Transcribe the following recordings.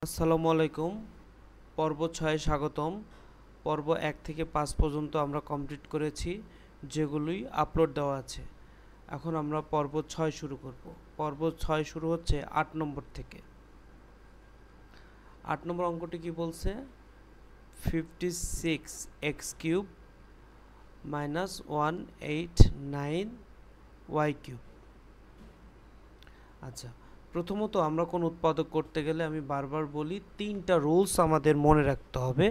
আসসালামু আলাইকুম। পর্ব 6 স্বাগতম। পর্ব 1 থেকে 5 পর্যন্ত আমরা কমপ্লিট করেছি, যেগুলোই আপলোড দেওয়া আছে। এখন আমরা পর্ব 6 শুরু করব। পর্ব 6 শুরু হচ্ছে 8 নম্বর থেকে। 8 নম্বর অঙ্কটি কি বলছে? 56x³ মাইনাস 189y³ আচ্ছা, প্রথমত আমরা কোন উৎপাদক করতে গেলে আমি বারবার বলি 3টা রুলস আমাদের মনে রাখতে হবে।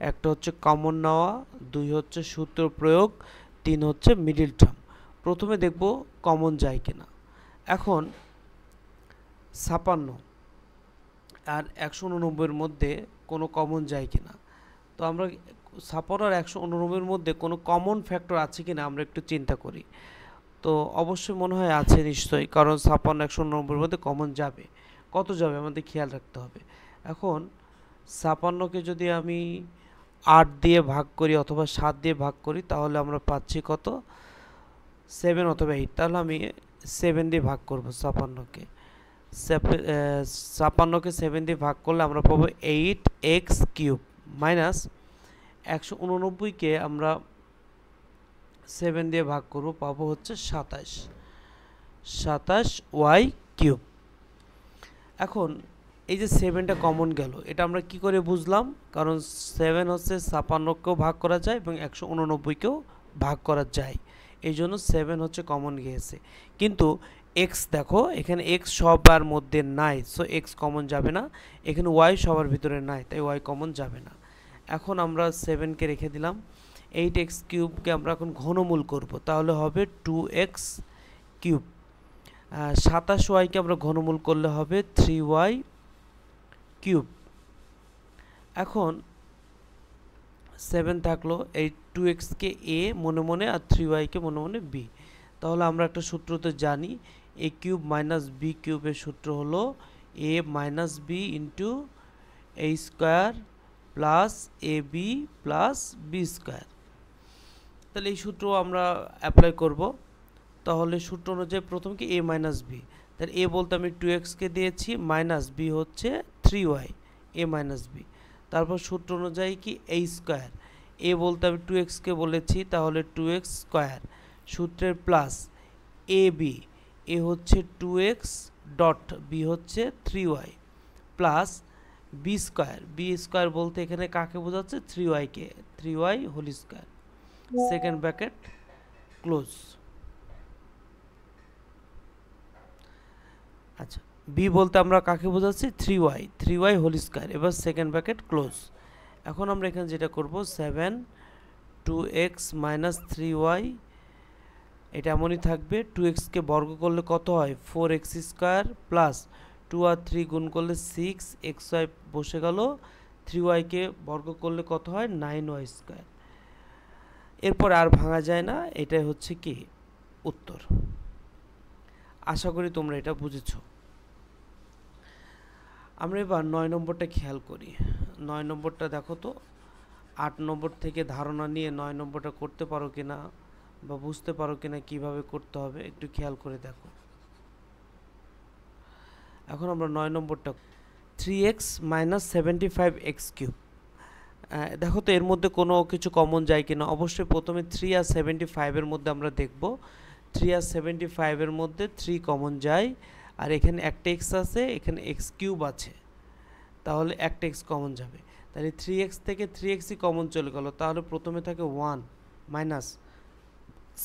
একটা হচ্ছে কমন নেওয়া, 2 হচ্ছে সূত্র প্রয়োগ, 3 হচ্ছে মিডল টার্ম। প্রথমে দেখব কমন যায় কিনা। এখন 56 আর 189 মধ্যে কোনো কমন যায় কিনা। তো আমরা 56 আর 189 মধ্যে কোনো কমন ফ্যাক্টর আছে কিনা আমরা একটু চিন্তা করি। তো অবশ্যই মনে হয় আছে নিশ্চয়ই, কারণ 56 189 মধ্যে কমন যাবে। কত যাবে আমাদের খেয়াল রাখতে হবে। এখন 56কে যদি আমি 8 দিয়ে ভাগ করি অথবা 7 দিয়ে ভাগ করি, তাহলে আমরা পাচ্ছি কত? 7 অথবা 8। তাহলে আমি 7 দিয়ে ভাগ করব 56কে। 56কে 7 দিয়ে ভাগ করলে আমরা পাবো 8x³ মাইনাস 189কে আমরা 7 দিয়ে ভাগ করব, পাবো হচ্ছে 27y³। এখন এই যে 7টা কমন গেল, এটা আমরা কি করে বুঝলাম? কারণ 7 হচ্ছে 56কেও ভাগ করা যায় এবং 189কেও ভাগ করা যায়, এই জন্য 7 হচ্ছে কমন গিয়েছে। কিন্তু x দেখো, এখানে x সবার মধ্যে নাই, সো x কমন যাবে না। এখানে y সবার ভিতরে নাই, তাই y কমন যাবে না। এখন আমরা 7কে রেখে দিলাম। 8x³ আমরা এখন ঘনমূল করব, তাহলে হবে 2x³। 27y কে আমরা ঘনমূল করলে হবে 3y³। এখন 7 থাকলো, এই 2x কে a মনে মনে আর 3y কে মনে মনে b। তাহলে আমরা একটা সূত্র তো জানি, a³ মাইনাস b³ এর সূত্র হলো a minus b into a square plus ab plus b square. তাহলে এই সূত্র আমরা অ্যাপ্লাই করব। তাহলে সূত্র অনুযায়ী প্রথম কি a মাইনাস b, তাহলে a বলতে আমি 2x কে দিয়েছি, মাইনাস b হচ্ছে 3y, a মাইনাস b। তারপর সূত্র অনুযায়ী কি a স্কোয়ার, a বলতে আমি 2x কে বলেছি, তাহলে 2x স্কোয়ার। সূত্রের প্লাস ab, a হচ্ছে 2x ডট b হচ্ছে 3y plus b square, b square বলতে এখানে কাকে বোঝাচ্ছে? 3y কে, 3y whole square, second bracket close. আচ্ছা, বি বলতে আমরা কাকে বোঝাচ্ছি? 3y হোল স্কোয়ার, এবার সেকেন্ড ব্র্যাকেট ক্লোজ। এখন আমরা এখানে যেটা করব, 7 2x মাইনাস 3y, এটা এমনই থাকবে। 2x কে বর্গ করলে কত হয়? 4x স্কোয়ার প্লাস 2 আর 3 গুণ করলে 6xy বসে গেল। 3y কে বর্গ করলে কত হয়? 9y square. এরপর আর ভাঙা যায় না, এটাই হচ্ছে কি উত্তর। আশা করি তোমরা এটা বুঝেছো। আমরা এবার 9 নম্বরটা খেয়াল করি। 9 নম্বরটা দেখো তো, 8 নম্বর থেকে ধারণা নিয়ে 9 নম্বরটা করতে পারো কিনা বা বুঝতে পারো কিনা কিভাবে করতে হবে, একটু খেয়াল করে দেখো। এখন আমরা 9 নম্বরটা 3x মাইনাস 75x³। দেখো তো এর মধ্যে কোনো কিছু কমন যায় কিনা। অবশ্যই প্রথমে 3 আর 75 এর মধ্যে আমরা দেখব। 3 আর 75 এর মধ্যে 3 কমন যায়, আর এখানে একটা x আছে, এখানে x³ আছে, তাহলে একটা x কমন যাবে। তাহলে 3x থেকে 3xই কমন চলে গেল, তাহলে প্রথমে থাকে 1 মাইনাস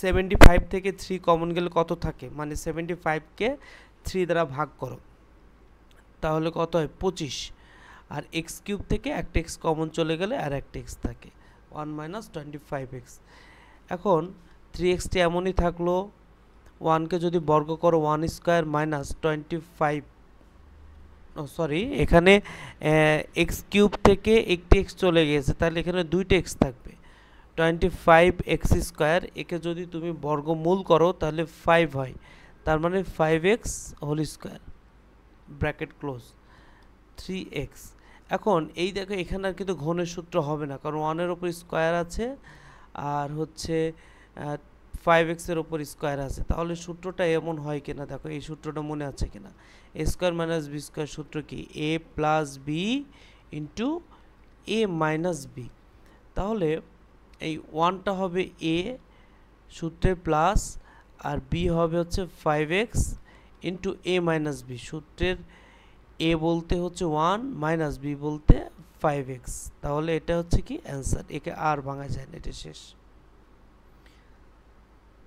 75 থেকে 3 কমন গেলে কত থাকে? মানে 75কে 3 দ্বারা ভাগ করো, তাহলে কত হয়? 25। আর x³ থেকে একটা x কমন চলে গেলে আর একটা x থাকে, 1 মাইনাস 25x। এখন 3xটি এমনই থাকলো। 1কে যদি বর্গ করো 1 স্কোয়ার মাইনাস 25, সরি এখানে x³ থেকে একটি x চলে গিয়েছে, তাহলে এখানে দুইটা x থাকবে, 25x স্কোয়ার। একে যদি তুমি বর্গমূল করো তাহলে 5 হয়, তার মানে 5x whole square, bracket close, 3x। এখন এই দেখো, এখানে আর কিন্তু ঘনের সূত্র হবে না, কারণ 1 এর উপর স্কোয়ার আছে, আর হচ্ছে 5x এর উপর স্কয়ার আছে, তাহলে সূত্রটা এমন হয় কিনা দেখো, এই সূত্রটা মনে আছে কিনা? a square minus b square সূত্র কি? a plus b into a minus b। তাহলে এই 1টা হবে a সূত্রের প্লাস, আর b হবে হচ্ছে 5x into a minus b। সূত্রের a বলতে হচ্ছে 1 মাইনাস b বলতে 5x। তাহলে এটা হচ্ছে কি অ্যান্সার, একে আর ভাঙা যায় না, এটা শেষ।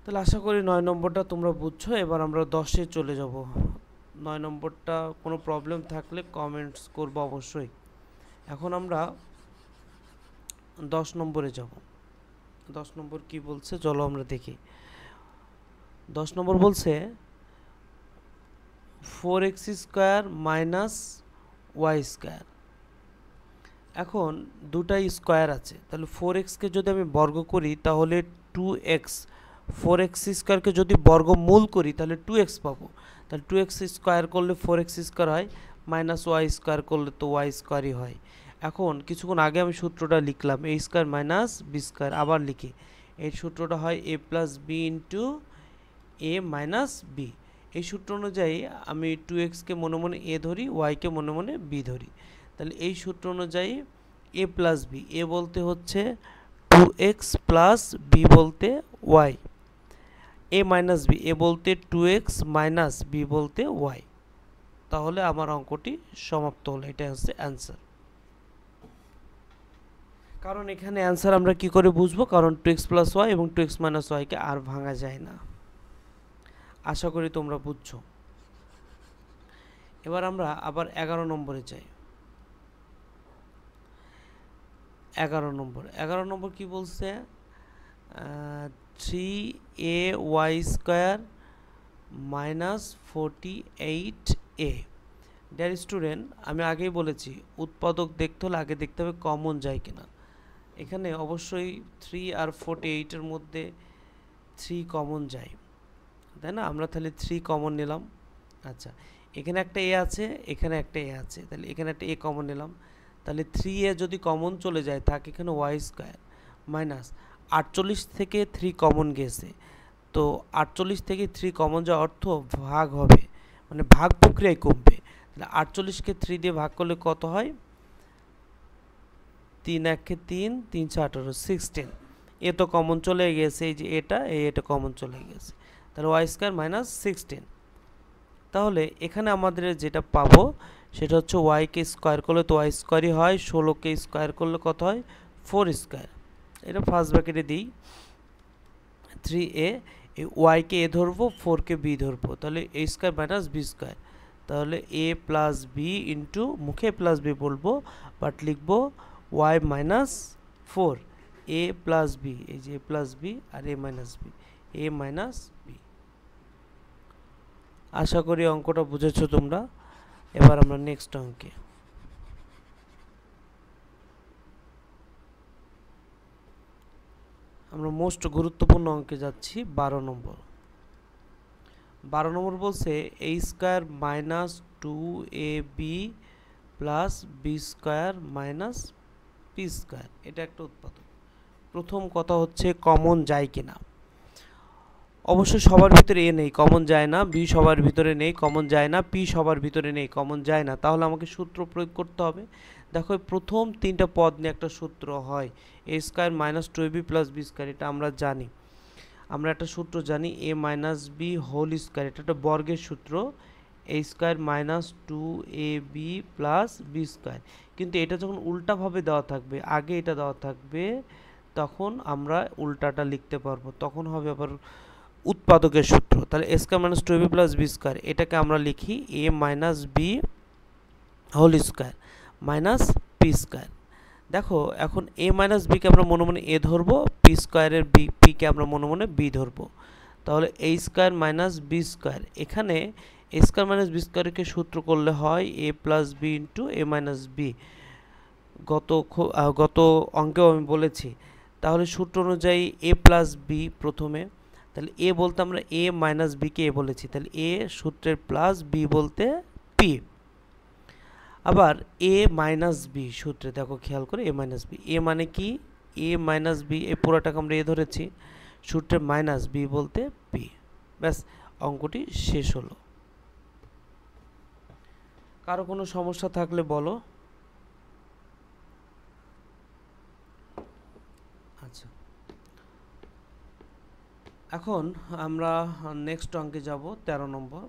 তাহলে আশা করি 9 নম্বরটা তোমরা বুঝছো। এবার আমরা 10-এ চলে যাব। 9 নম্বরটা কোনো প্রবলেম থাকলে কমেন্টস করবো অবশ্যই। এখন আমরা 10 নম্বরে যাব। 10 নম্বর কি বলছে চলো আমরা দেখি। 10 নম্বর বলছে 4x square minus y square. এখন দুটাই স্কয়ার আছে, তাহলে 4x কে যদি আমি বর্গ করি তাহলে 2x, 4x স্কয়ারকে যদি বর্গমূল করি তাহলে 2x পাবো। তাহলে 2x স্কয়ার করলে 4x স্কয়ার হয়, মাইনাস y স্কয়ার করলে তো y স্কয়ারই হয়। এখন কিছুক্ষণ আগে আমি সূত্রটা লিখলাম, a square minus b square, আবার লিখি। এই সূত্রটা হয় a plus b into a minus b। এই সূত্র অনুযায়ী আমি 2x কে মনে মনে a ধরি, y কে মনে মনে b ধরি। তাহলে এই সূত্র অনুযায়ী a প্লাস b, a বলতে হচ্ছে 2x প্লাস b বলতে y, a minus b, a বলতে 2x মাইনাস b বলতে y। তাহলে আমার অঙ্কটি সমাপ্ত হলো, এটা হচ্ছে অ্যান্সার। কারণ এখানে অ্যান্সার আমরা কি করে বুঝবো? কারণ 2x প্লাস y এবং 2x মাইনাস y কে আর ভাঙা যায় না। আশা করি তোমরা বুঝছো। এবার আমরা আবার 11 নম্বরে যাই। 11 নম্বর কি বলছে? 3ay square minus 48a। Dear student, আমি আগেই বলেছি উৎপাদক দেখতে হলে আগে দেখতে হবে কমন যায় কিনা। এখানে অবশ্যই 3 আর 48 এর মধ্যে 3 কমন যায়, তাই না? আমরা তাহলে 3 কমন নিলাম। আচ্ছা, এখানে একটা a আছে, এখানে একটা a আছে, তাহলে এখানে একটা a কমন নিলাম। তাহলে 3a যদি কমন চলে যায় থাকে এখানে y স্কয়ার মাইনাস 48 থেকে 3 কমন গেছে, তো 48 থেকে 3 কমন যাওয়ার অর্থ ভাগ হবে, মানে ভাগ প্রক্রিয়ায় কমবে। তাহলে 48কে 3 দিয়ে ভাগ করলে কত হয়? 3 1 3, 3 4 18, 16। এ তো কমন চলে গেছে, এই যে এটা কমন চলে গেছে, তাহলে y স্কয়ার মাইনাস 16। তাহলে এখানে আমাদের যেটা পাবো সেটা হচ্ছে y কে স্কয়ার করলে তো y স্কয়ারই হয়, 16 কে স্কয়ার করলে কত হয়? 4 স্কয়ার। এটা ফার্স্ট ব্র্যাকেটে দিই 3a, এই y কে a ধরবো, 4 কে b ধরবো, তাহলে a square minus b square. তাহলে a প্লাস b ইন্টু মুখে প্লাস b বলবো, বাট লিখবো y minus 4, a plus b, এই যে a প্লাস b আর a minus b, a minus b। আশা করি অঙ্কটা বুঝেছো তোমরা। এবার আমরা নেক্সট অঙ্কে। আমরা মোস্ট গুরুত্বপূর্ণ অঙ্কে যাচ্ছি, 12 নম্বর। 12 নম্বর বলছে a square minus 2ab plus b square minus p square. এটা একটা উৎপাদক। প্রথম কথা হচ্ছে কমন যায় কিনা। অবশ্যই সবার ভিতরে a নেই, কমন যায় না। b সবার ভিতরে নেই, কমন যায় না। p সবার ভিতরে নেই, কমন যায় না। তাহলে আমাকে সূত্র প্রয়োগ করতে হবে। দেখো প্রথম 3টা পদ নিয়ে একটা সূত্র হয়, a square minus 2ab plus b square. এটা আমরা জানি, আমরা একটা সূত্র জানি a minus b whole square, এটা একটা বর্গের সূত্র, a square minus 2ab plus b square. কিন্তু এটা যখন উল্টাভাবে দেওয়া থাকবে, আগে এটা দেওয়া থাকবে, তখন আমরা উল্টাটা লিখতে পারবো, তখন হবে আবার উৎপাদকের সূত্র। তাহলে a square minus 2ab plus b square, এটাকে আমরা লিখি a minus b whole square minus p square. দেখো এখন a মাইনাস b কে আমরা মনে মনে a ধরবো, p স্কয়ারের p কে আমরা মনে মনে b ধরবো। তাহলে a square minus b square, এখানে a স্কয়ার মাইনাস b স্কয়ারকে সূত্র করলে হয় a plus b into a minus b। গত অঙ্কেও আমি বলেছি। তাহলে সূত্র অনুযায়ী a প্লাস b প্রথমে, তাহলে a বলতে আমরা a minus b K a বলেছি, তাহলে a সূত্রের প্লাস b বলতে p। আবার a মাইনাস b সূত্রে দেখো খেয়াল করে a মাইনাস b, a মানে কি? a মাইনাস b, এই পুরোটাকে আমরা a ধরেছি, সূত্রে মাইনাস বি বলতে পি। ব্যাস, অঙ্কটি শেষ হলো। কারো কোনো সমস্যা থাকলে বলো। আচ্ছা, এখন আমরা নেক্সট অঙ্কে যাব 13 নম্বর।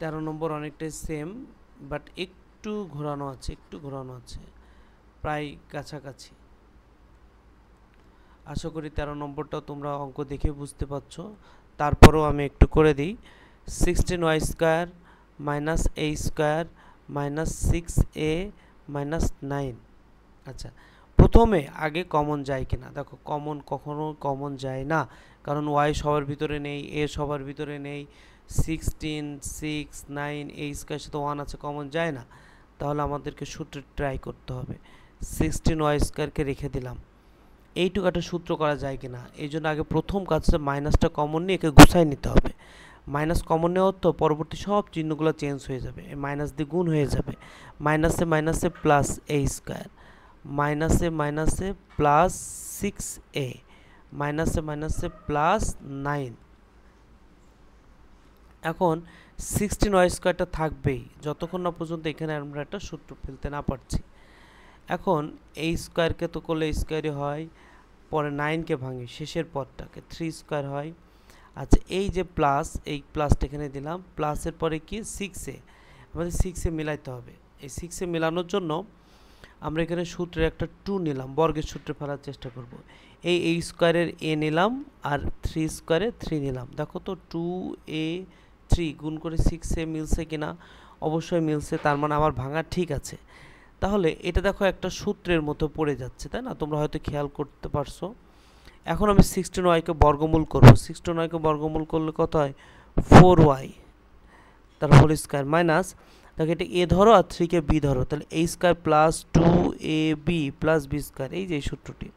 13 নম্বর অনেকটাই সেম, বাট একটু ঘোরানো আছে, প্রায় কাছাকাছি। আশা করি 13 নম্বরটা তোমরা অঙ্ক দেখে বুঝতে পারছো। তারপরও আমি একটু করে দিই। 16y square minus a square minus 6a minus 9। আচ্ছা, প্রথমে আগে কমন যায় কিনা দেখো। কখনো কমন যায় না, কারণ y সবার ভিতরে নেই, a সবার ভিতরে নেই। 16, 6, 9, a স্কোয়ার সাথে 1 আছে, কমন যায় না। তাহলে আমাদেরকে সূত্রে ট্রাই করতে হবে। 16y স্কোয়ারকে রেখে দিলাম। এইটুকু একটা সূত্র করা যায় কিনা, এই জন্য আগে প্রথম কাজটা মাইনাসটা কমন নিয়ে একে গুছাই নিতে হবে। মাইনাস কমন নেওয়ার তো পরবর্তী সব চিহ্নগুলো চেঞ্জ হয়ে যাবে, মাইনাস দিয়ে গুণ হয়ে যাবে। মাইনাসে মাইনাসে প্লাস a স্কোয়ার, মাইনাসে মাইনাসে প্লাস 6a, মাইনাসে মাইনাসে প্লাস 9। এখন 16y স্কোয়ারটা থাকবেই যতক্ষণ না পর্যন্ত এখানে আমরা একটা সূত্র ফেলতে না পারছি। এখন এই স্কোয়ারকে তো করলে স্কোয়ারই হয়, পরে 9কে ভাঙি, শেষের পদটাকে 3 স্কোয়ার হয়। আচ্ছা, এই যে প্লাস, এই প্লাসটা এখানে দিলাম, প্লাসের পরে কি 6a, আমাদের 6এ মিলাইতে হবে। এই 6এ মেলানোর জন্য আমরা এখানে সূত্রের একটা 2 নিলাম, বর্গের সূত্রে ফেলার চেষ্টা করব। এই স্কোয়ারের a নিলাম আর 3 স্কোয়ারে 3 নিলাম। দেখো তো 2a3 গুণ করে 6a মিলছে কিনা, অবশ্যই মিলছে, তার মানে আমার ভাঙা ঠিক আছে। তাহলে এটা দেখো একটা সূত্রের মতো পড়ে যাচ্ছে, তাই না? তোমরা হয়তো খেয়াল করতে পারছো। এখন আমি 16y-কে বর্গমূল করব। 16y-কে বর্গমূল করলে কত হয়? 4y তার হোল স্কোয়ার মাইনাস, দেখো এটা a ধরো আর 3-কে b ধরো, তাহলে a square plus 2ab plus b square, এই যে সূত্রটি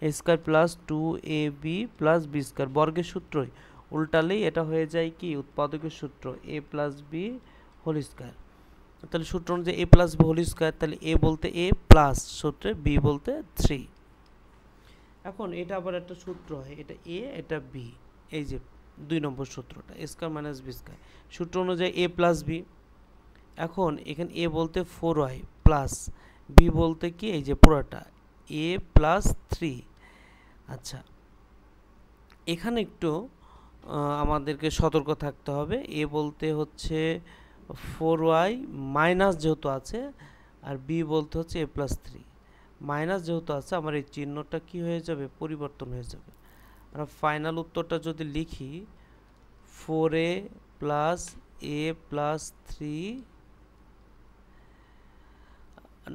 a square plus 2ab plus b square বর্গের সূত্রই, উল্টালেই এটা হয়ে যায় কি উৎপাদকের সূত্র a plus b whole square. তাহলে সূত্র অনুযায়ী a plus b whole square, তাহলে a বলতে a প্লাস সূত্রে b বলতে 3। এখন এটা আবার একটা সূত্র হয়, এটা a এটা b, এই যে 2 নম্বর সূত্রটা a square minus b square, সূত্র অনুযায়ী a প্লাস b। এখন এখানে a বলতে 4y প্লাস b বলতে কি এই যে পুরোটা a প্লাস 3। আচ্ছা, এখানে একটু আমাদেরকে সতর্ক থাকতে হবে। a বলতে হচ্ছে 4y মাইনাস যেহেতু আছে, আর b বলতে হচ্ছে a প্লাস 3। মাইনাস যেহেতু আছে, আমার এই চিহ্নটা কি হয়ে যাবে? পরিবর্তন হয়ে যাবে। আমরা ফাইনাল উত্তরটা যদি লিখি 4a প্লাস a প্লাস 3,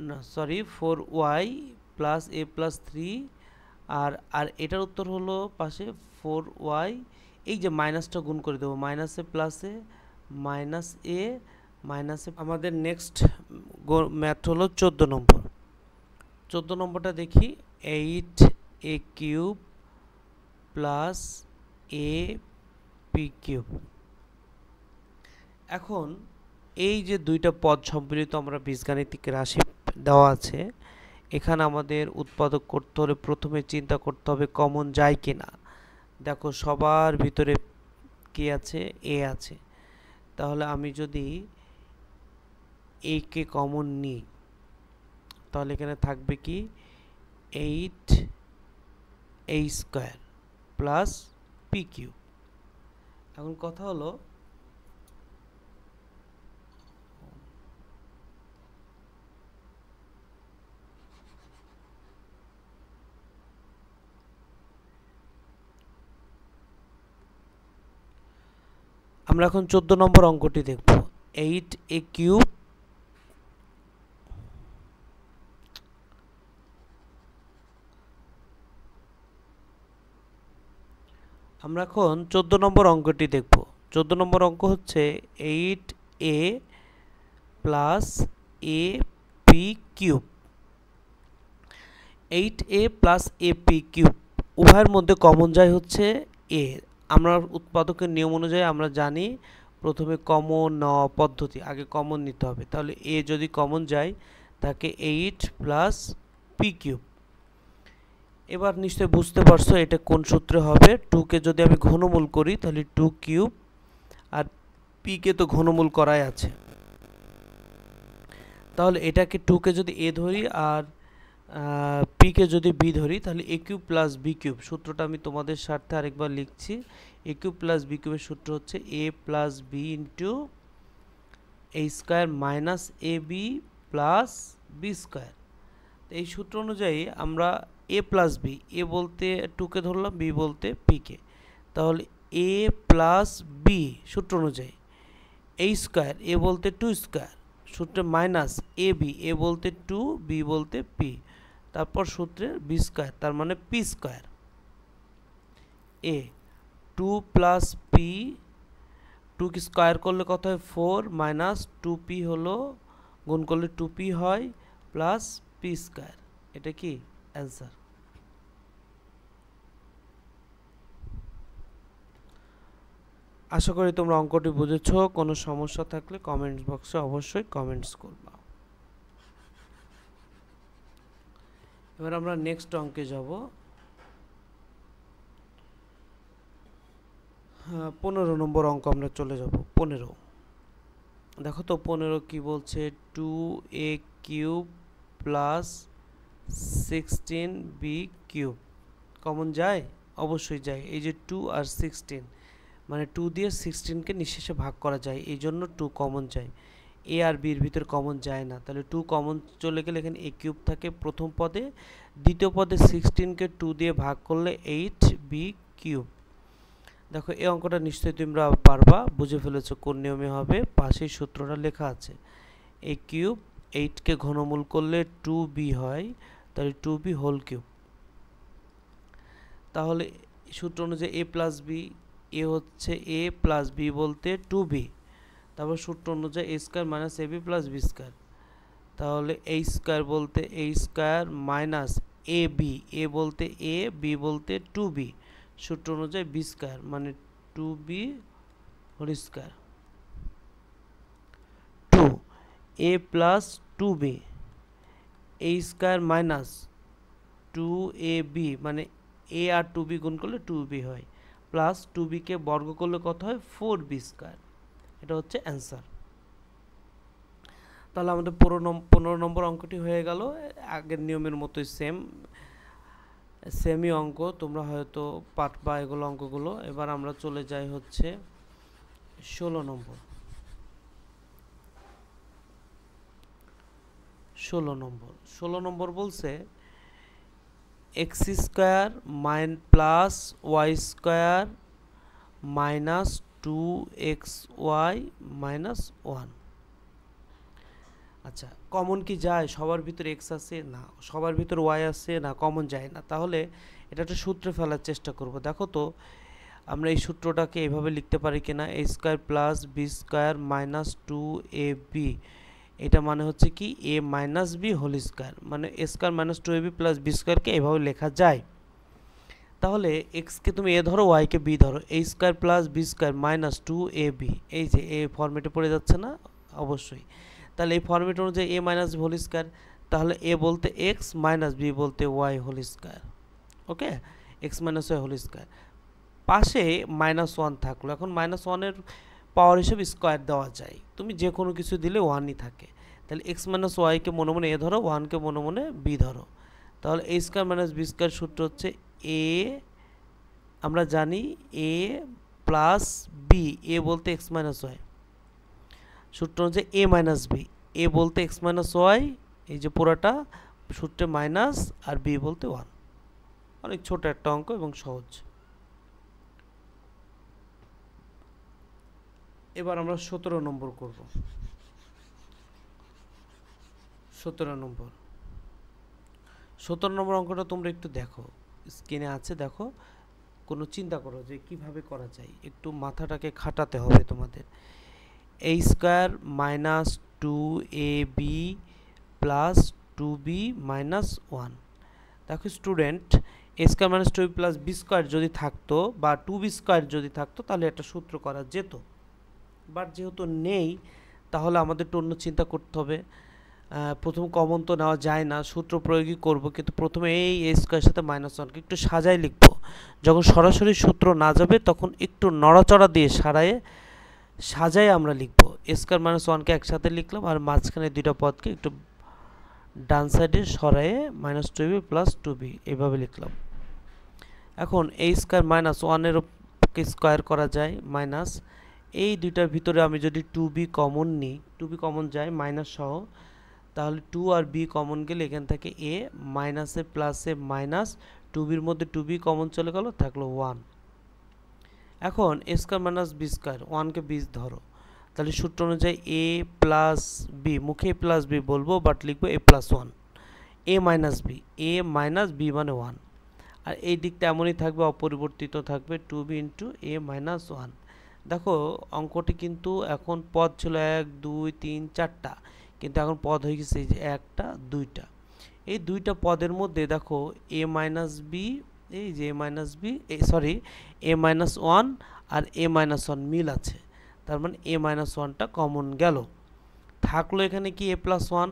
না sorry 4y plus a plus 3, আর এটার উত্তর হলো পাশে 4y, এই যে মাইনাসটা গুণ করে দেবো, মাইনাসে প্লাসে মাইনাস a মাইনাসে। আমাদের নেক্সট ম্যাথ হলো 14 নম্বর। 14 নম্বরটা দেখি, 8a cube plus ab cube. এখন এই যে দুইটা পদ সম্মিলিত আমরা বীজগাণিতিক রাশি দেওয়া আছে, এখানে আমাদের উৎপাদক করতে হলে প্রথমে চিন্তা করতে হবে কমন যায় কিনা। দেখো সবার ভিতরে কি আছে? a আছে। তাহলে আমি যদি a কে কমন নিই, তাহলে এখানে থাকবে কি 8a square plus p cube. এখন কথা হলো আমরা এখন 14 নম্বর অঙ্কটি দেখব। 8a কিউব আমরা এখন 14 নম্বর অঙ্কটি দেখব। 14 নম্বর অঙ্ক হচ্ছে 8a plus ab cube. 8a plus ab cube উভয়ের মধ্যে কমন যায় হচ্ছে a। আমরা উৎপাদকের নিয়ম অনুযায়ী আমরা জানি প্রথমে কমন নেওয়া পদ্ধতি, আগে কমন নিতে হবে। তাহলে a যদি কমন যায় তাকে 8 প্লাস p কিউব। এবার নিশ্চয়ই বুঝতে পারছো এটা কোন সূত্রে হবে। 2 কে যদি আমি ঘনমূল করি তাহলে 2 কিউব, আর p কে তো ঘনমূল করাই আছে, তাহলে এটাকে 2 কে যদি a ধরি আর p কে যদি b ধরি তাহলে a cube plus b cube. সূত্রটা আমি তোমাদের স্বার্থে আরেকবার লিখছি। a কিউব প্লাস b কিউবের সূত্র হচ্ছে a plus b into a square minus ab plus b square. এই সূত্র অনুযায়ী আমরা a প্লাস b, a বলতে 2 কে ধরলাম, b বলতে p কে, তাহলে a প্লাস b সূত্র অনুযায়ী a স্কোয়ার, a বলতে 2 স্কোয়ার, সূত্রে মাইনাস ab, a বলতে 2, b বলতে p, তারপর সূত্রে b স্কোয়ার, তার মানে p square. a 2 plus p, 2 কি স্কোয়ার করলে কত হয় 4, মাইনাস 2p হলো গুণ করলে 2p হয়, প্লাস p স্কোয়ার। এটা কি অ্যান্সার। আশা করি তোমরা অঙ্কটি বুঝেছো। কোনো সমস্যা থাকলে কমেন্টস বক্সে অবশ্যই কমেন্টস করবা। এবার আমরা নেক্সট অঙ্কে যাব। 15 নম্বর অঙ্ক আমরা চলে যাব। 15 দেখো তো 15 কি বলছে, 2a cube plus 16b cube common যায়? অবশ্যই যায়। এই যে 2 আর 16, মানে 2 দিয়ে 16কে নিঃশেষে ভাগ করা যায়, এই জন্য 2 কমন যায়। a আর b এর ভিতর কমন যায় না, তাহলে 2 কমন চলে গেলে এখানে a কিউব থাকে প্রথম পদে, দ্বিতীয় পদে 16কে 2 দিয়ে ভাগ করলে 8b কিউব। দেখো এই অঙ্কটা নিশ্চয়ই তোমরা পারবা, বুঝে ফেলেছো কোন নিয়মে হবে, পাশেই সূত্রটা লেখা আছে। a কিউব 8কে ঘনমূল করলে 2b হয়, তাহলে 2b হোল কিউব। তাহলে সূত্র অনুযায়ী a প্লাস b, a হচ্ছে a প্লাস b বলতে 2b, তারপর সূত্র অনুযায়ী a square minus ab plus b square, তাহলে a স্কোয়ার বলতে a square minus ab, a বলতে a, b বলতে 2b, সূত্র অনুযায়ী b স্কোয়ার মানে 2b whole square. 2 a plus 2b, a square minus 2ab মানে a আর 2b গুণ করলে 2b হয়, প্লাস 2b কে বর্গ করলে কত হয় 4b স্কোয়ার। এটা হচ্ছে অ্যান্সার। তাহলে আমাদের 15 নম্বর অঙ্কটি হয়ে গেল। আগের নিয়মের মতোই সেমই অঙ্ক, তোমরা হয়তো পারবা এগুলো অঙ্কগুলো। এবার আমরা চলে যাই হচ্ছে 16 নম্বর। 16 নম্বর বলছে X square plus Y square minus 2xy minus 1। আচ্ছা, কমন কি যায়? সবার ভিতরে এক্স আছে না, সবার ভিতরে ওয়াই আছে না, কমন যায় না। তাহলে এটা একটা সূত্রে ফেলার চেষ্টা করব। দেখো তো আমরা এই সূত্রটাকে এভাবে লিখতে পারি কিনা, a square plus B square minus 2ab, এটা মানে হচ্ছে কি a minus B whole square, মানে a square minus 2ab plus B স্কোয়ারকে এভাবে লেখা যায়। তাহলে এক্সকে তুমি এ ধরো, ওয়াইকে বি ধরো, a square plus B square minus 2ab, এই যে এ ফর্মেটে পড়ে যাচ্ছে না? অবশ্যই। তাহলে এই ফর্মেট অনুযায়ী a মাইনাস হোল স্কোয়ার, তাহলে a বলতে x মাইনাস b বলতে y whole square. Okay, x minus Y whole square, পাশে -1 থাকলো। এখন -1-এর পাওয়ার হিসেবে স্কোয়ার দেওয়া যায়, তুমি যে কোনো কিছু দিলে 1ই থাকে। তাহলে x মাইনাস ওয়াইকে মনে মনে a ধরো, 1কে মনে মনে b ধরো, তাহলে a square minus b square সূত্র হচ্ছে a, আমরা জানি a প্লাস b, a বলতে x মাইনাস ওয়াই, সূত্র হচ্ছে a মাইনাস b, a বলতে x মাইনাস ওয়াই, এই যে পুরাটা সূত্রে মাইনাস, আর b বলতে 1। অনেক ছোট একটা অঙ্ক এবং সহজ। এবার আমরা 17 নম্বর করব। 17 নম্বর অঙ্কটা তোমরা একটু দেখো, স্ক্রিনে আছে, দেখো, কোনো চিন্তা করো যে কিভাবে করা যায়, একটু মাথাটাকে খাটাতে হবে তোমাদের। a square minus 2ab plus 2b minus 1। দেখো student, a square minus 2ab plus b square যদি থাকতো বা 2b স্কোয়ার যদি থাকতো তাহলে একটা সূত্র করা যেত, বাট যেহেতু নেই তাহলে আমাদের অন্য চিন্তা করতে হবে। প্রথম কমন তো নেওয়া যায় না, সূত্র প্রয়োগই করব, কিন্তু প্রথমে এই এ স্কোয়ারের সাথে -1কে একটু সাজাই লিখব। যখন সরাসরি সূত্র না যাবে তখন একটু নড়াচড়া দিয়ে সাজাই আমরা লিখব। এ স্কোয়ার -1কে একসাথে লিখলাম, আর মাঝখানে দুইটা পদকে একটু ডান সাইডে সরায়ে -2b + 2b এইভাবে লিখলাম। এখন a স্কোয়ার -1 এর স্কোয়ার করা যায় মাইনাস, এই দুইটার ভিতরে আমি যদি 2b কমন নিই, 2b কমন যায় মাইনাস সহ, তাহলে 2 আর b কমন গেলে এখান থেকে a মাইনাসে প্লাসে মাইনাস, 2bর মধ্যে 2b কমন চলে গেল, থাকলো 1। এখন a স্কোয়ার - b স্কোয়ার, 1কে b ধরো, তাহলে সূত্র অনুযায়ী a প্লাস b, মুখে প্লাস b বলবো বাট লিখবো a + 1, a minus b, a minus b মানে 1, আর এই দিকটা এমনই থাকবে, অপরিবর্তিত থাকবে 2b × a - 1। দেখো অঙ্কটি কিন্তু এখন পদ ছিল 1 2 3 4টা, কিন্তু এখন পদ হয়ে গেছে এই যে 1টা 2টা। এই দুইটা পদের মধ্যে দেখো a - b, এই যে a - b, সরি a - 1 আর a - 1 মিল আছে, তার মানে a - 1টা কমন গেল, থাকলো এখানে কি a + 1,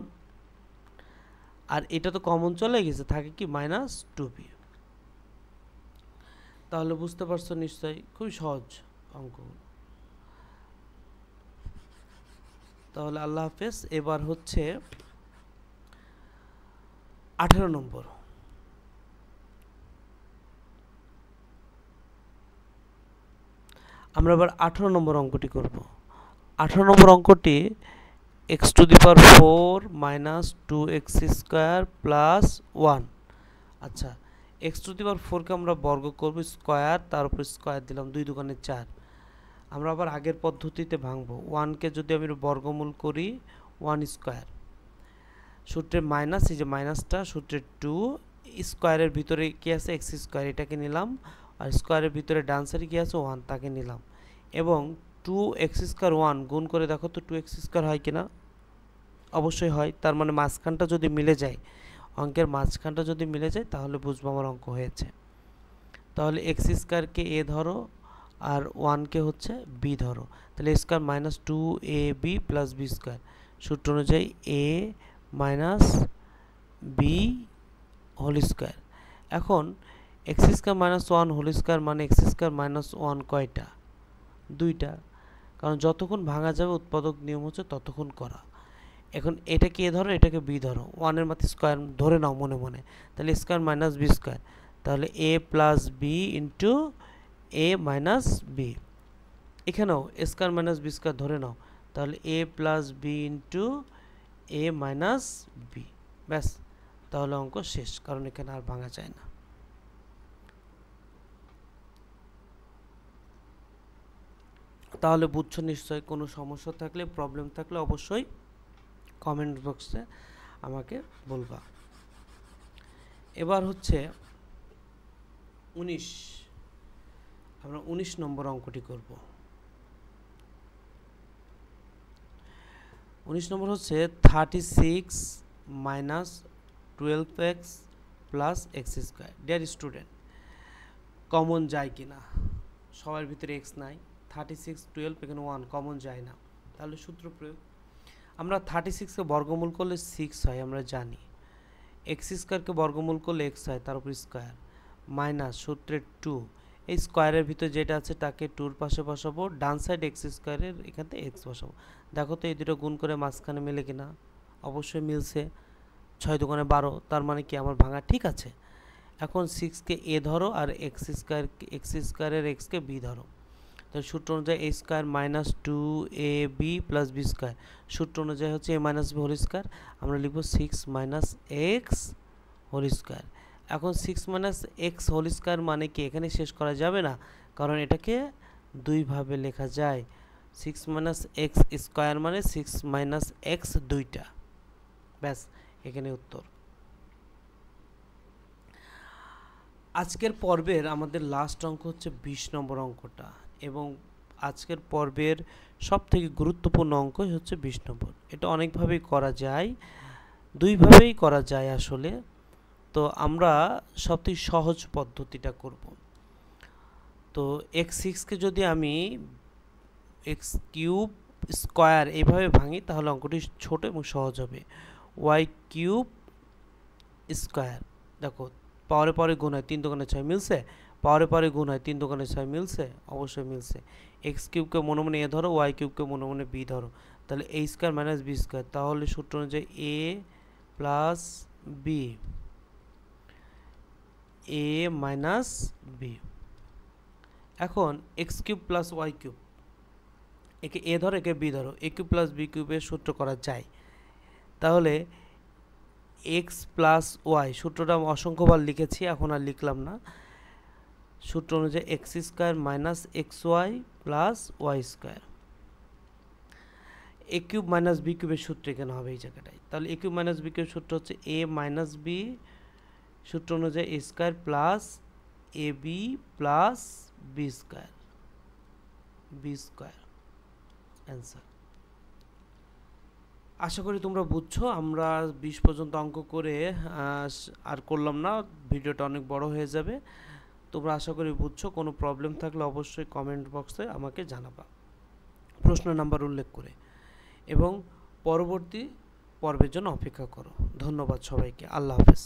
আর এটা তো কমন চলে গেছে, থাকে কি -2b। তাহলে বুঝতে পারছো নিশ্চয়ই, খুবই সহজ অঙ্ক। তাহলে আল্লাহ হাফেজ। এবার হচ্ছে 18 নম্বর। আমরা এবার 18 নম্বর অঙ্কটি করব। 18 নম্বর অঙ্কটি x⁴ - 2x² + 1। আচ্ছা, x⁴কে আমরা বর্গ করব, স্কয়ার, তার উপর স্কয়ার দিলাম, 2 দুগুণে 4। আমরা আবার আগের পদ্ধতিতে ভাঙবো, 1কে যদি আমি বর্গমূল করি 1 স্কয়ার, সূত্রের মাইনাস, এই যে মাইনাসটা, সূত্রের 2, স্কয়ারের ভিতরে কি আছে x², এটাকে নিলাম, আর স্কয়ারের ভিতরে ডান সাইডে কি আছে 1, তাকে নিলাম, এবং 2x² 1 গুণ করে দেখো তো 2x² হয় কিনা, অবশ্যই হয়, তার মানে মাঝখানটা যদি মিলে যায়, অঙ্কের মাঝখানটা যদি মিলে যায় তাহলে বুঝবো আমার অঙ্ক হয়েছে। তাহলে x²কে a ধরো আর 1কে হচ্ছে b ধরো, তাহলে a² - 2ab + b², সূত্র অনুযায়ী a - b হোল স্কয়ার। এখন x² - 1 হোল স্কয়ার মানে x² - 1 কয়টা? 2টা, কারণ যতক্ষণ ভাঙা যাবে উৎপাদক নিয়ম হচ্ছে ততক্ষণ করা। এখন এটাকে a ধরো, এটাকে b ধরো, 1 এর মাথায় স্কয়ার ধরে নাও মনে মনে, তাহলে স্কয়ার - b², তাহলে a + b × a - b। এখানেও স্কয়ার - b² ধরে নাও, তাহলে a + b × a - b। ব্যাস, তাহলে অঙ্ক শেষ, কারণ এখানে আর ভাঙা যায় না। তাহলে বুঝছো নিশ্চয়, কোনো সমস্যা থাকলে, প্রবলেম থাকলে অবশ্যই কমেন্ট বক্সে আমাকে বলবা। এবার হচ্ছে 19, আমরা 19 নম্বর অঙ্কটি করব। 19 নম্বর হচ্ছে 36 - 12x + x²। Dear student, common যায় কিনা, সবার ভিতরে x নাই, 36 12 এখানে 1 কমন যায় না, তাহলে সূত্র প্রয়োগ। আমরা 36কে বর্গমূল করলে 6 হয়, আমরা জানি। x²কে বর্গমূল করলে x হয়, তার উপর স্কয়ার, মাইনাস সূত্রের 2, এই স্কয়ারের ভিতরে যেটা আছে তাকে 2 এর পাশে বসাবো, ডান সাইড x² এর এখানে x বসাবো। দেখো তো এই দুটো গুণ করে মাঝখানে মিলে কিনা, অবশ্যই মিলছে, 6 দুগুণে 12, তার মানে কি আমার ভাঙা ঠিক আছে। এখন 6কে a ধরো আর x² এর x কে b ধরো, তাহলে সূত্র অনুযায়ী a² - 2ab + b², সূত্র অনুযায়ী হচ্ছে a - b হোল স্কয়ার, আমরা লিখব 6 - x হোল স্কয়ার। এখন 6 - x হোল স্কয়ার মানে কি এখানে শেষ করা যাবে না, কারণ এটাকে দুই ভাবে লেখা যায়, 6 - x স্কয়ার মানে 6 - x দুইটা। ব্যাস, এখানে উত্তর। আজকের পর্বের আমাদের লাস্ট অঙ্ক হচ্ছে 20 নম্বর অঙ্কটা, এবং আজকের পর্বের সবথেকে গুরুত্বপূর্ণ অঙ্ক হচ্ছে 20 নম্বর। এটা অনেকভাবেই করা যায়, দুইভাবেই করা যায় আসলে, তো আমরা সবথেকে সহজ পদ্ধতিটা করব। তো x6কে যদি আমি x³ স্কয়ার এইভাবে ভাঙি তাহলে অঙ্কটি ছোট এবং সহজ হবে। Y cube square. দেখো পাওয়ারে পাওয়ারে গুণ হয়, 3 দোকানে 6 মিলছে, পাওয়ারে পাওয়ারে গুণ হয়, 3 দোকানে 6 মিলছে, অবশ্যই মিলছে। এক্স কিউবকে মনে মনে এ ধরো, ওয়াই কিউবকে মনে মনে বি ধরো, তাহলে A square minus B square, তাহলে সূত্র অনুযায়ী A plus B, A minus B. এখন X cube plus Y cube, একে এ ধরো একে বি ধরো, এ কিউব প্লাস বি কিউবের সূত্র করা যায়। তাহলে এক্স প্লাস ওয়াই, সূত্রটা আমি অসংখ্যবার লিখেছি, এখন আর লিখলাম না। সূত্র অনুযায়ী X square minus X Y plus Y square. A cube minus B কিউবের সূত্র এখানে হবে এই জায়গাটায়। তাহলে এ কিউব মাইনাস বি কিউবের সূত্র হচ্ছে এ মাইনাস বি, সূত্র অনুযায়ী A square plus A B plus B square, B square answer. আশা করি তোমরা বুঝছো। আমরা 20 পর্যন্ত অঙ্ক করে আর করলাম না, ভিডিওটা অনেক বড় হয়ে যাবে। তোমরা আশা করি বুঝছো। কোনো প্রবলেম থাকলে অবশ্যই কমেন্ট বক্সে আমাকে জানাবা প্রশ্ন নাম্বার উল্লেখ করে, এবং পরবর্তী পর্বের জন্য অপেক্ষা করো। ধন্যবাদ সবাইকে, আল্লাহ হাফেজ।